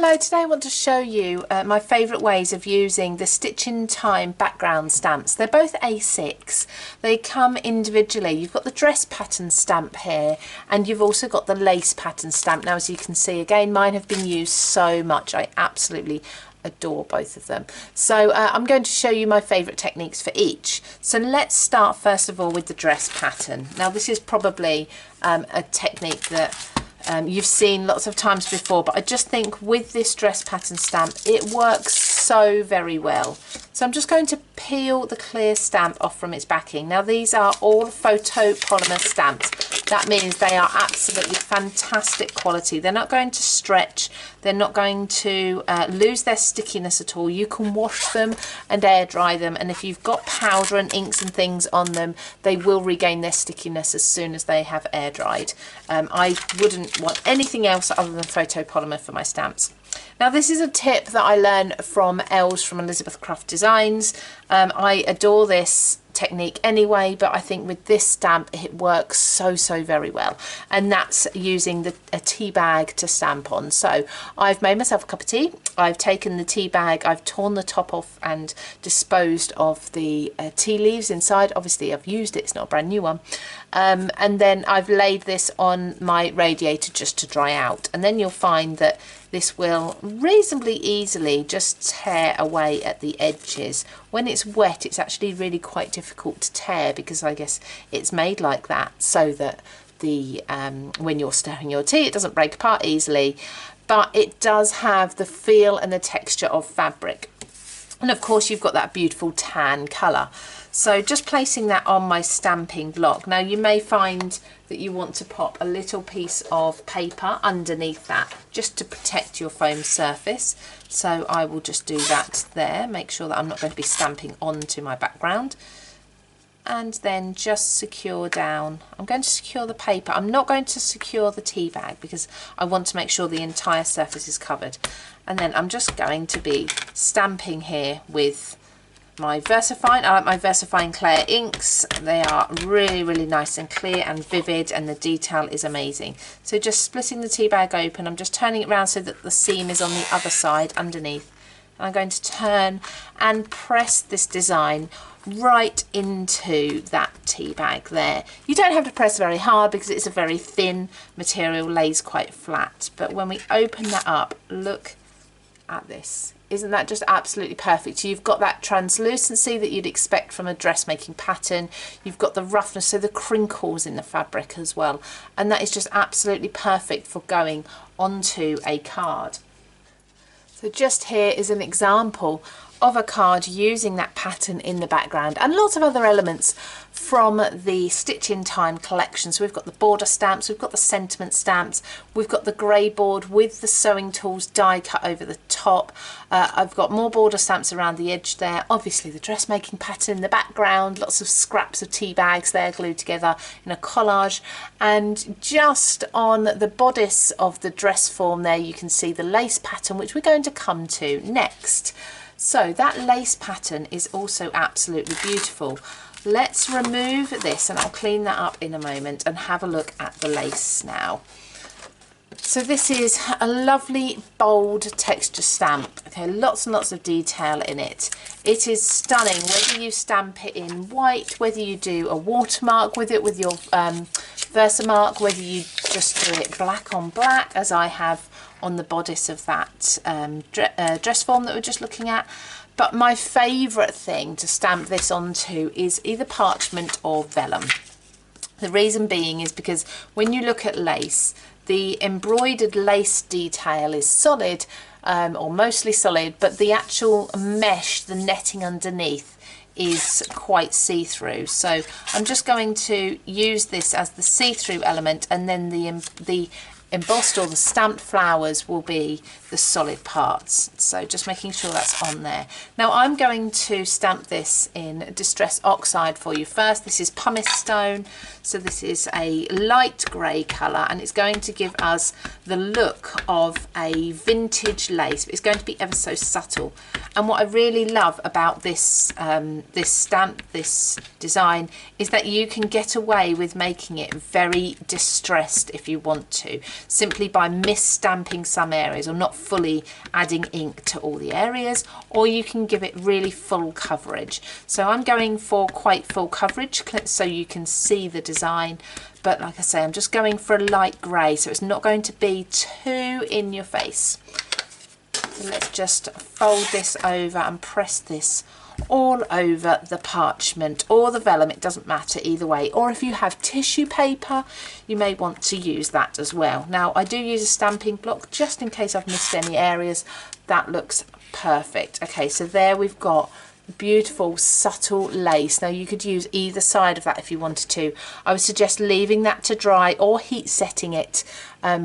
Hello, today I want to show you my favourite ways of using the Stitch in Time background stamps. They're both A6. They come individually. You've got the dress pattern stamp here and you've also got the lace pattern stamp. Now as you can see, again, mine have been used so much. I absolutely adore both of them. So I'm going to show you my favourite techniques for each. So let's start first of all with the dress pattern. Now this is probably a technique that you've seen lots of times before, but I just think with this dress pattern stamp it works so very well. So I'm just going to peel the clear stamp off from its backing. Now these are all photopolymer stamps. That means they are absolutely fantastic quality. They're not going to stretch, they're not going to lose their stickiness at all. You can wash them and air dry them, and if you've got powder and inks and things on them, they will regain their stickiness as soon as they have air dried. I wouldn't want anything else other than photopolymer for my stamps. Now this is a tip that I learned from Els from Elizabeth Craft Designs. I adore this technique anyway, but I think with this stamp it works so very well, and that's using a tea bag to stamp on. So I've made myself a cup of tea, I've taken the tea bag, I've torn the top off and disposed of the tea leaves inside. Obviously I've used it, it's not a brand new one, and then I've laid this on my radiator just to dry out, and then you'll find that this will reasonably easily just tear away at the edges. When it's wet it's actually really quite difficult to tear, because I guess it's made like that so that the when you're stirring your tea it doesn't break apart easily, but it does have the feel and the texture of fabric. And of course you've got that beautiful tan colour. So just placing that on my stamping block. Now you may find that you want to pop a little piece of paper underneath that just to protect your foam surface. So I will just do that there, make sure that I'm not going to be stamping onto my background. And then just secure down. I'm going to secure the paper. I'm not going to secure the tea bag because I want to make sure the entire surface is covered. And then I'm just going to be stamping here with my VersaFine. I like my VersaFine Clear inks. They are really nice and clear and vivid, and the detail is amazing. So just splitting the tea bag open, I'm just turning it around so that the seam is on the other side underneath. And I'm going to turn and press this design right into that tea bag there. You don't have to press very hard because it's a very thin material, lays quite flat. But when we open that up, look at this. Isn't that just absolutely perfect? You've got that translucency that you'd expect from a dressmaking pattern. You've got the roughness, so the crinkles in the fabric as well. And that is just absolutely perfect for going onto a card. So just here is an example of a card using that pattern in the background, and lots of other elements from the Stitch in Time collection. So we've got the border stamps, we've got the sentiment stamps, we've got the grey board with the sewing tools die cut over the top. I've got more border stamps around the edge there, obviously the dressmaking pattern in the background, lots of scraps of tea bags there glued together in a collage, and just on the bodice of the dress form there you can see the lace pattern, which we're going to come to next. So that lace pattern is also absolutely beautiful. Let's remove this, and I'll clean that up in a moment, and have a look at the lace now. So this is a lovely bold texture stamp. Okay, lots and lots of detail in it. It is stunning whether you stamp it in white, whether you do a watermark with it with your Versamark, whether you just do it black on black as I have on the bodice of that dress form that we're just looking at. But my favourite thing to stamp this onto is either parchment or vellum. The reason being is because when you look at lace, the embroidered lace detail is solid, or mostly solid, but the actual mesh, the netting underneath, is quite see-through. So I'm just going to use this as the see-through element, and then the embossed or the stamped flowers will be the solid parts. So just making sure that's on there. Now I'm going to stamp this in Distress Oxide for you first. This is pumice stone, so this is a light grey colour, and it's going to give us the look of a vintage lace, but it's going to be ever so subtle. And what I really love about this this stamp, this design, is that you can get away with making it very distressed if you want to. simply by misstamping some areas or not fully adding ink to all the areas, or you can give it really full coverage. So I'm going for quite full coverage so you can see the design, but like I say, I'm just going for a light grey so it's not going to be too in your face. So let's just fold this over and press this all over the parchment or the vellum, it doesn't matter either way, or if you have tissue paper you may want to use that as well. Now I do use a stamping block just in case I've missed any areas. That looks perfect. Okay, so there we've got beautiful subtle lace. Now you could use either side of that if you wanted to. I would suggest leaving that to dry or heat setting it,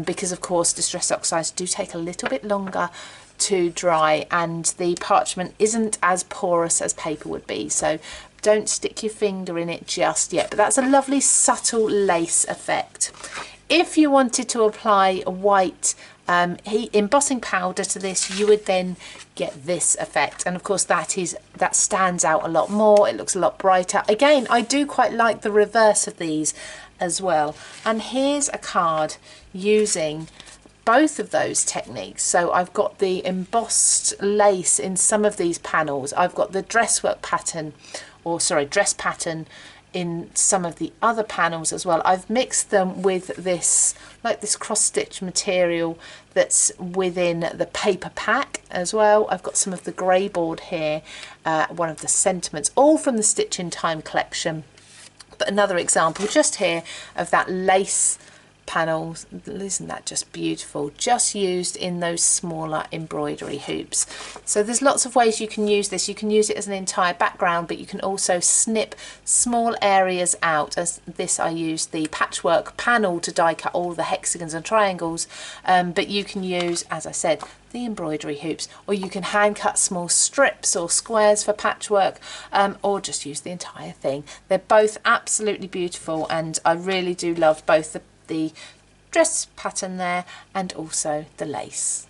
because of course distress oxides do take a little bit longer to dry and the parchment isn't as porous as paper would be, so don't stick your finger in it just yet. But that's a lovely subtle lace effect. If you wanted to apply a white heat embossing powder to this, you would then get this effect, and of course that stands out a lot more. It looks a lot brighter. Again, I do quite like the reverse of these as well. And here's a card using both of those techniques. So I've got the embossed lace in some of these panels, I've got the dress pattern in some of the other panels as well. I've mixed them with this, like this cross stitch material that's within the paper pack as well. I've got some of the grey board here, one of the sentiments, all from the Stitch in Time collection. But another example just here of that lace panels. Isn't that just beautiful, just used in those smaller embroidery hoops. So there's lots of ways you can use this. You can use it as an entire background, but you can also snip small areas out. As this, I used the patchwork panel to die cut all the hexagons and triangles, but you can use, as I said, the embroidery hoops, or you can hand cut small strips or squares for patchwork, or just use the entire thing. They're both absolutely beautiful, and I really do love both the dress pattern there and also the lace.